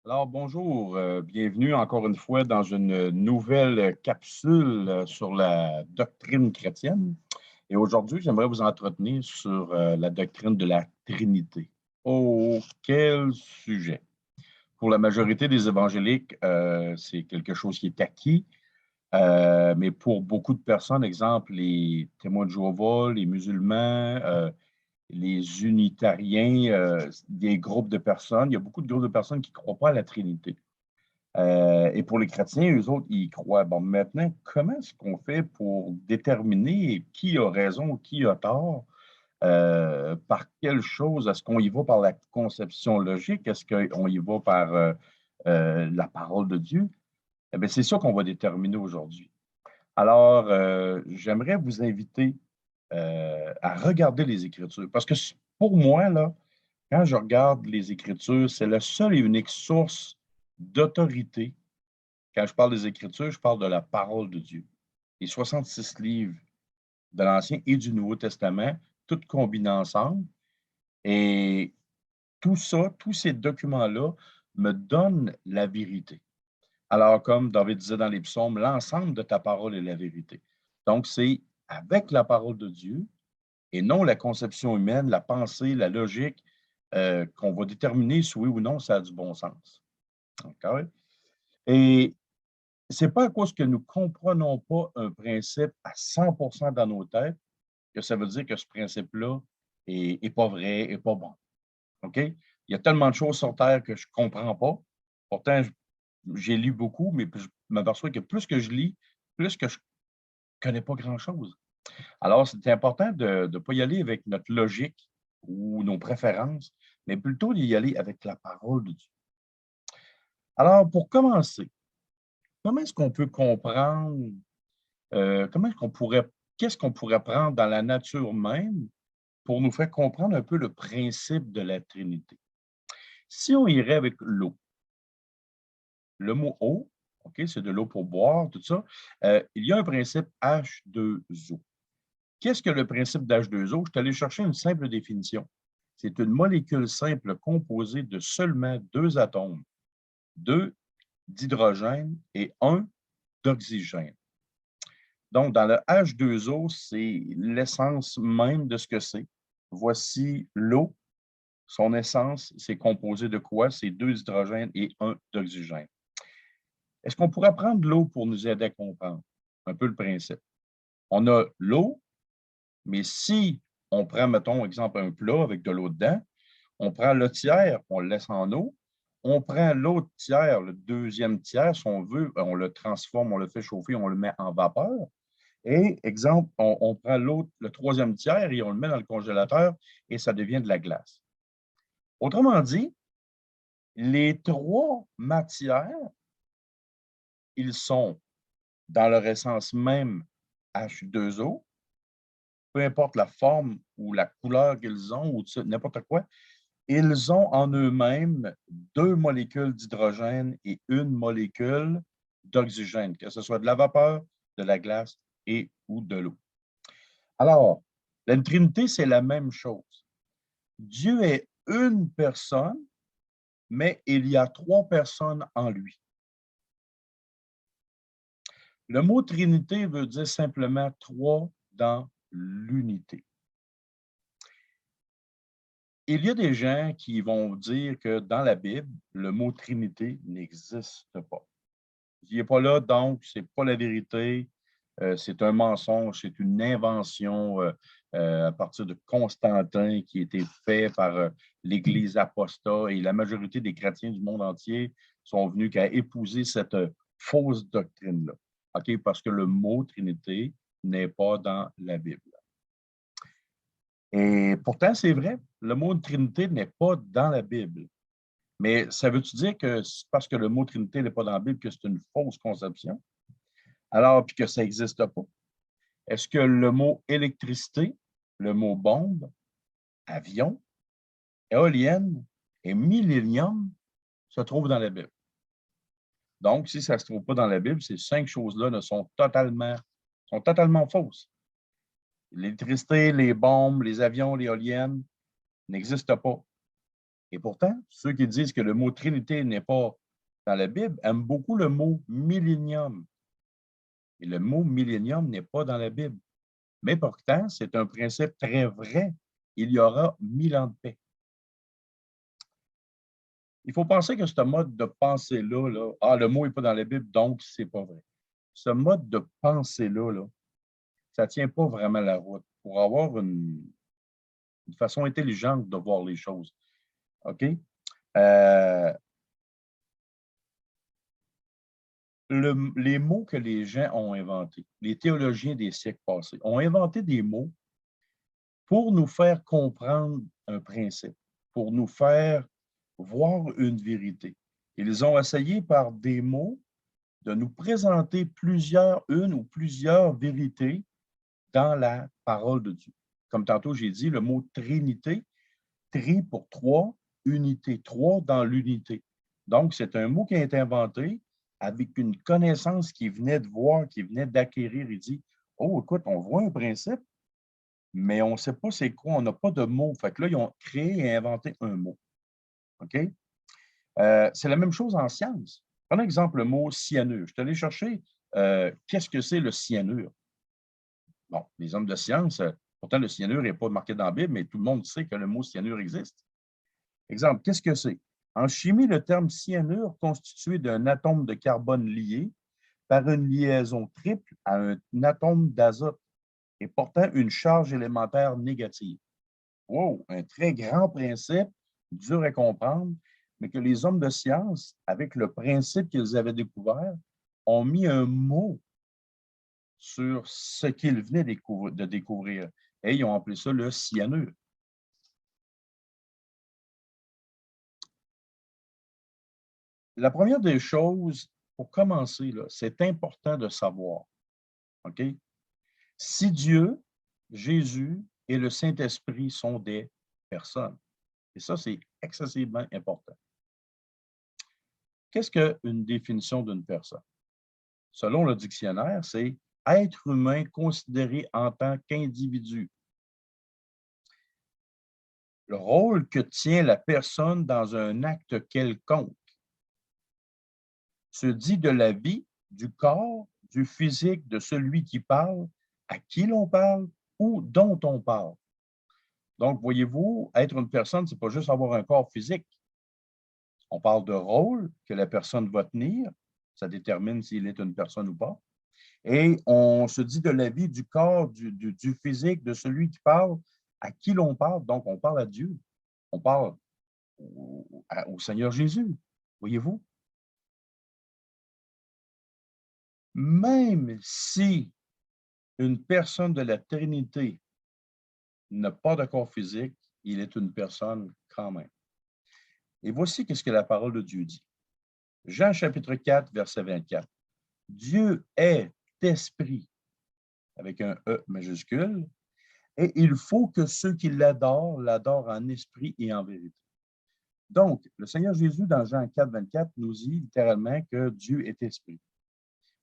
Alors, bonjour, bienvenue encore une fois dans une nouvelle capsule sur la doctrine chrétienne. Et aujourd'hui, j'aimerais vous entretenir sur la doctrine de la Trinité. Oh, quel sujet! Pour la majorité des évangéliques, c'est quelque chose qui est acquis, mais pour beaucoup de personnes, exemple les témoins de Jéhovah, les musulmans, les unitariens, des groupes de personnes, il y a beaucoup de groupes de personnes qui ne croient pas à la Trinité. Et pour les chrétiens, eux autres, ils croient. Bon, maintenant, comment est-ce qu'on fait pour déterminer qui a raison, qui a tort? Par quelle chose? Est-ce qu'on y va par la conception logique? Est-ce qu'on y va par la parole de Dieu? Eh bien, c'est ça qu'on va déterminer aujourd'hui. Alors, j'aimerais vous inviter à regarder les Écritures. Parce que pour moi, là, quand je regarde les Écritures, c'est la seule et unique source d'autorité. Quand je parle des Écritures, je parle de la parole de Dieu. Les 66 livres de l'Ancien et du Nouveau Testament, toutes combinés ensemble. Et tout ça, tous ces documents-là me donnent la vérité. Alors, comme David disait dans les psaumes, l'ensemble de ta parole est la vérité. Donc, c'est avec la parole de Dieu et non la conception humaine, la pensée, la logique, qu'on va déterminer si oui ou non ça a du bon sens. OK? Et c'est pas à cause que nous ne comprenons pas un principe à 100% dans nos têtes que ça veut dire que ce principe-là est pas vrai, est pas bon. OK? Il y a tellement de choses sur Terre que je ne comprends pas. Pourtant, j'ai lu beaucoup, mais je m'aperçois que plus que je lis, plus que je ne connais pas grand-chose. Alors, c'est important de ne pas y aller avec notre logique ou nos préférences, mais plutôt d'y aller avec la parole de Dieu. Alors, pour commencer, comment est-ce qu'on peut comprendre, comment est-ce qu'on pourrait, qu'est-ce qu'on pourrait prendre dans la nature même pour nous faire comprendre un peu le principe de la Trinité? Si on irait avec l'eau, le mot eau, OK, c'est de l'eau pour boire, tout ça, il y a un principe H2O. Qu'est-ce que le principe d'H2O? Je suis allé chercher une simple définition. C'est une molécule simple composée de seulement deux atomes, deux d'hydrogène et un d'oxygène. Donc, dans le H2O, c'est l'essence même de ce que c'est. Voici l'eau. Son essence, c'est composé de quoi? C'est deux hydrogènes et un d'oxygène. Est-ce qu'on pourrait prendre l'eau pour nous aider à comprendre un peu le principe? On a l'eau, mais si on prend, mettons, exemple, un plat avec de l'eau dedans, on prend le tiers, on le laisse en eau. On prend l'autre tiers, le deuxième tiers, si on veut, on le transforme, on le fait chauffer, on le met en vapeur. Et, exemple, on prend l'autre, le troisième tiers et on le met dans le congélateur et ça devient de la glace. Autrement dit, les trois matières, ils sont dans leur essence même H2O, peu importe la forme ou la couleur qu'ils ont ou n'importe quoi, ils ont en eux-mêmes deux molécules d'hydrogène et une molécule d'oxygène, que ce soit de la vapeur, de la glace et ou de l'eau. Alors, la Trinité, c'est la même chose. Dieu est une personne, mais il y a trois personnes en lui. Le mot Trinité veut dire simplement trois dans l'unité. Il y a des gens qui vont dire que dans la Bible, le mot Trinité n'existe pas. Il n'est pas là, donc ce n'est pas la vérité. C'est un mensonge, c'est une invention à partir de Constantin qui a été fait par l'Église apostat et la majorité des chrétiens du monde entier sont venus qu'à épouser cette fausse doctrine-là. OK? Parce que le mot Trinité n'est pas dans la Bible. Et pourtant, c'est vrai, le mot Trinité n'est pas dans la Bible. Mais ça veut-tu dire que parce que le mot Trinité n'est pas dans la Bible que c'est une fausse conception? Alors, puis que ça n'existe pas. Est-ce que le mot électricité, le mot bombe, avion, éolienne et millénium se trouvent dans la Bible? Donc, si ça ne se trouve pas dans la Bible, ces cinq choses-là sont totalement fausses. L'électricité, les bombes, les avions, l'éolienne n'existent pas. Et pourtant, ceux qui disent que le mot Trinité n'est pas dans la Bible aiment beaucoup le mot millénium. Et le mot millénium n'est pas dans la Bible. Mais pourtant, c'est un principe très vrai. Il y aura 1000 ans de paix. Il faut penser que ce mode de pensée-là, le mot n'est pas dans la Bible, donc c'est pas vrai. Ce mode de pensée-là, ça ne tient pas vraiment la route pour avoir une façon intelligente de voir les choses. OK? Les mots que les gens ont inventés, les théologiens des siècles passés, ont inventé des mots pour nous faire comprendre un principe, pour nous faire voir une vérité. Ils ont essayé par des mots de nous présenter une ou plusieurs vérités dans la parole de Dieu. Comme tantôt j'ai dit, le mot Trinité, tri pour trois, unité, trois dans l'unité. Donc, c'est un mot qui a été inventé avec une connaissance qui venait de voir, qui venait d'acquérir. Il dit, oh, écoute, on voit un principe, mais on ne sait pas c'est quoi, on n'a pas de mot. Fait que là, ils ont créé et inventé un mot. OK? C'est la même chose en science. Prenons exemple le mot cyanure. Je suis allé chercher qu'est-ce que c'est le cyanure. Bon, les hommes de science, pourtant le cyanure n'est pas marqué dans la Bible, mais tout le monde sait que le mot cyanure existe. Exemple, qu'est-ce que c'est? En chimie, le terme cyanure constitué d'un atome de carbone lié par une liaison triple à un atome d'azote et portant une charge élémentaire négative. Wow, un très grand principe, dur à comprendre, mais que les hommes de science, avec le principe qu'ils avaient découvert, ont mis un mot sur ce qu'ils venaient de découvrir. Et ils ont appelé ça le cyanure. La première des choses, pour commencer, c'est important de savoir, OK? Si Dieu, Jésus et le Saint-Esprit sont des personnes. Et ça, c'est excessivement important. Qu'est-ce qu'une définition d'une personne? Selon le dictionnaire, c'est être humain considéré en tant qu'individu. Le rôle que tient la personne dans un acte quelconque se dit de la vie, du corps, du physique de celui qui parle, à qui l'on parle ou dont on parle. Donc, voyez-vous, être une personne, ce n'est pas juste avoir un corps physique. On parle de rôle que la personne va tenir. Ça détermine s'il est une personne ou pas. Et on se dit de la vie, du corps, du physique, de celui qui parle, à qui l'on parle. Donc, on parle à Dieu. On parle au Seigneur Jésus. Voyez-vous? Même si une personne de la Trinité n'a pas de corps physique, il est une personne quand même. Et voici ce que la parole de Dieu dit. Jean chapitre 4, verset 24. Dieu est esprit, avec un E majuscule, et il faut que ceux qui l'adorent, l'adorent en esprit et en vérité. Donc, le Seigneur Jésus, dans Jean 4, 24, nous dit littéralement que Dieu est esprit.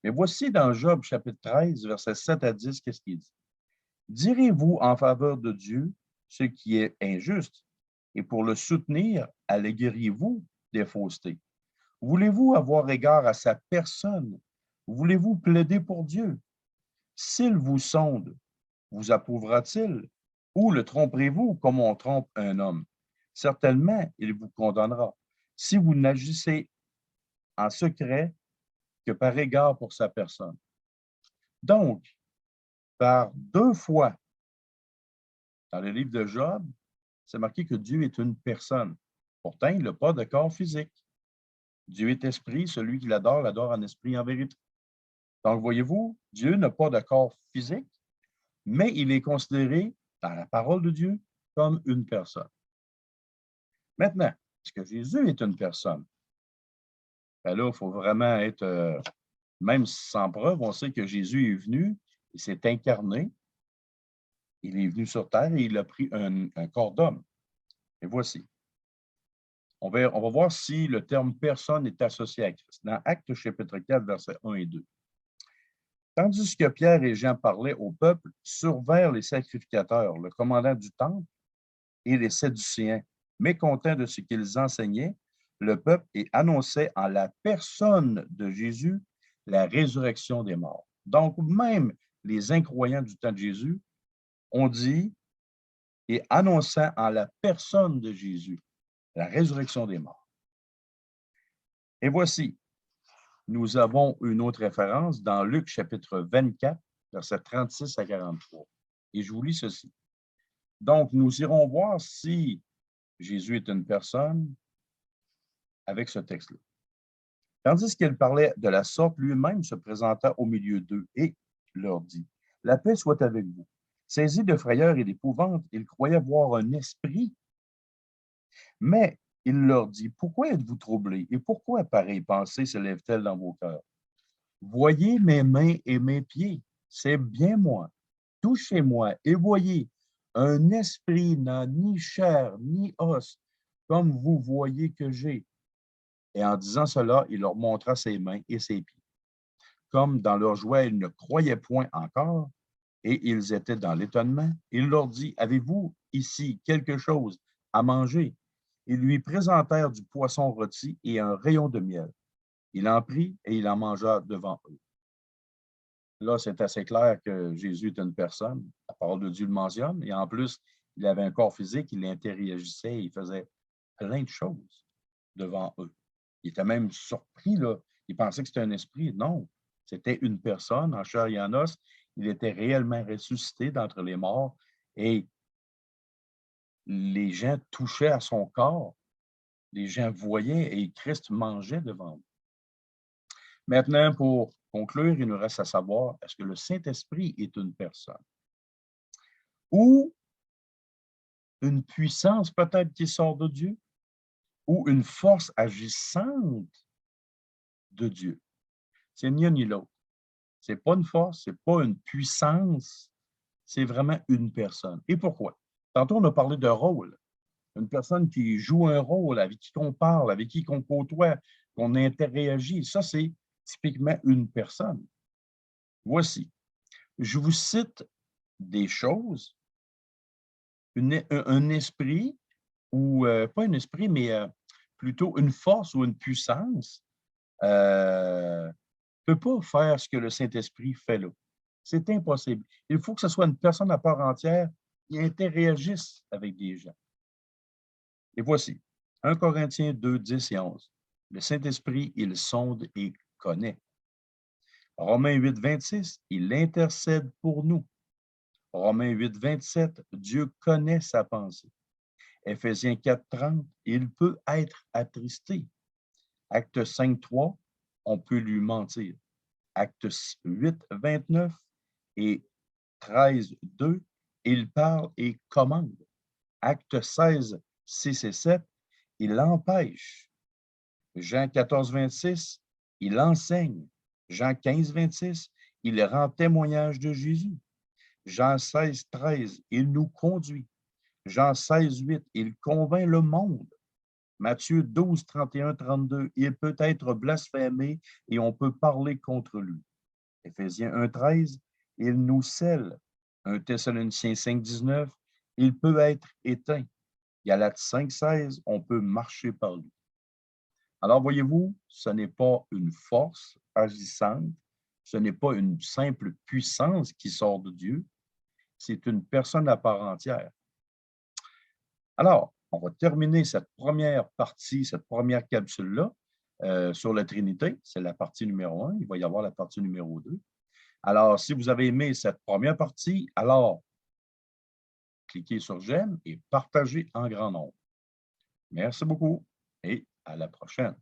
Mais voici dans Job chapitre 13, verset 7 à 10, qu'est-ce qu'il dit? Direz-vous en faveur de Dieu ce qui est injuste, et pour le soutenir, allégueriez-vous des faussetés? Voulez-vous avoir égard à sa personne? Voulez-vous plaider pour Dieu? S'il vous sonde, vous approuvera-t-il? Ou le tromperez-vous comme on trompe un homme? Certainement, il vous condamnera. Si vous n'agissez en secret que par égard pour sa personne. Donc, par 2 fois dans le livre de Job, c'est marqué que Dieu est une personne. Pourtant, il n'a pas de corps physique. Dieu est esprit, celui qui l'adore, l'adore en esprit et en vérité. Donc, voyez-vous, Dieu n'a pas de corps physique, mais il est considéré dans la parole de Dieu comme une personne. Maintenant, est-ce que Jésus est une personne? Ben là, il faut vraiment être, même sans preuve, on sait que Jésus est venu, il s'est incarné, il est venu sur terre et il a pris un corps d'homme. Et voici. On va voir si le terme personne est associé à Christ. Dans Actes chapitre 4, versets 1 et 2. Tandis que Pierre et Jean parlaient au peuple, survinrent les sacrificateurs, le commandant du temple et les Sadducéens, mécontents de ce qu'ils enseignaient le peuple et annonçaient en la personne de Jésus la résurrection des morts. Donc, même les incroyants du temps de Jésus ont dit et annonçant en la personne de Jésus la résurrection des morts. Et voici, nous avons une autre référence dans Luc chapitre 24, versets 36 à 43. Et je vous lis ceci. Donc, nous irons voir si Jésus est une personne avec ce texte-là. Tandis qu'il parlait de la sorte, lui-même se présenta au milieu d'eux et leur dit, « La paix soit avec vous. » Saisis de frayeur et d'épouvante, ils croyaient voir un esprit. Mais il leur dit, « Pourquoi êtes-vous troublés et pourquoi pareille pensée se lève-t-elle dans vos cœurs? Voyez mes mains et mes pieds, c'est bien moi. Touchez-moi et voyez, un esprit n'a ni chair ni os, comme vous voyez que j'ai. » Et en disant cela, il leur montra ses mains et ses pieds. Comme dans leur joie, ils ne croyaient point encore, et ils étaient dans l'étonnement, il leur dit, « Avez-vous ici quelque chose à manger? » Ils lui présentèrent du poisson rôti et un rayon de miel. Il en prit et il en mangea devant eux. Là, c'est assez clair que Jésus est une personne. La parole de Dieu le mentionne. Et en plus, il avait un corps physique, il interagissait, il faisait plein de choses devant eux. Il était même surpris, là. Il pensait que c'était un esprit. Non, c'était une personne en chair et en os. Il était réellement ressuscité d'entre les morts et les gens touchaient à son corps. Les gens voyaient et Christ mangeait devant eux. Maintenant, pour conclure, il nous reste à savoir, est-ce que le Saint-Esprit est une personne? Ou une puissance peut-être qui sort de Dieu? Ou une force agissante de Dieu? C'est ni un ni l'autre. Ce n'est pas une force, ce n'est pas une puissance, c'est vraiment une personne. Et pourquoi? Tantôt, on a parlé de rôle. Une personne qui joue un rôle, avec qui on parle, avec qui on côtoie, qu'on interagit. Ça, c'est typiquement une personne. Voici. Je vous cite des choses, un esprit, ou pas un esprit, mais plutôt une force ou une puissance ne peut pas faire ce que le Saint-Esprit fait là. C'est impossible. Il faut que ce soit une personne à part entière qui interagisse avec des gens. Et voici, 1 Corinthiens 2, 10 et 11. Le Saint-Esprit, il sonde et connaît. Romains 8, 26, il intercède pour nous. Romains 8, 27, Dieu connaît sa pensée. Éphésiens 4, 30, il peut être attristé. Acte 5, 3, on peut lui mentir. Acte 8, 29 et 13, 2, il parle et commande. Acte 16, 6 et 7, il empêche. Jean 14, 26, il enseigne. Jean 15, 26, il rend témoignage de Jésus. Jean 16, 13, il nous conduit. Jean 16, 8, il convainc le monde. Matthieu 12, 31, 32, il peut être blasphémé et on peut parler contre lui. Éphésiens 1, 13, il nous scelle. 1 Thessaloniciens 5, 19, il peut être éteint. Galates 5, 16, on peut marcher par lui. Alors, voyez-vous, ce n'est pas une force agissante, ce n'est pas une simple puissance qui sort de Dieu, c'est une personne à part entière. Alors, on va terminer cette première partie, cette première capsule-là sur la Trinité. C'est la partie numéro 1. Il va y avoir la partie numéro 2. Alors, si vous avez aimé cette première partie, alors cliquez sur j'aime et partagez en grand nombre. Merci beaucoup et à la prochaine.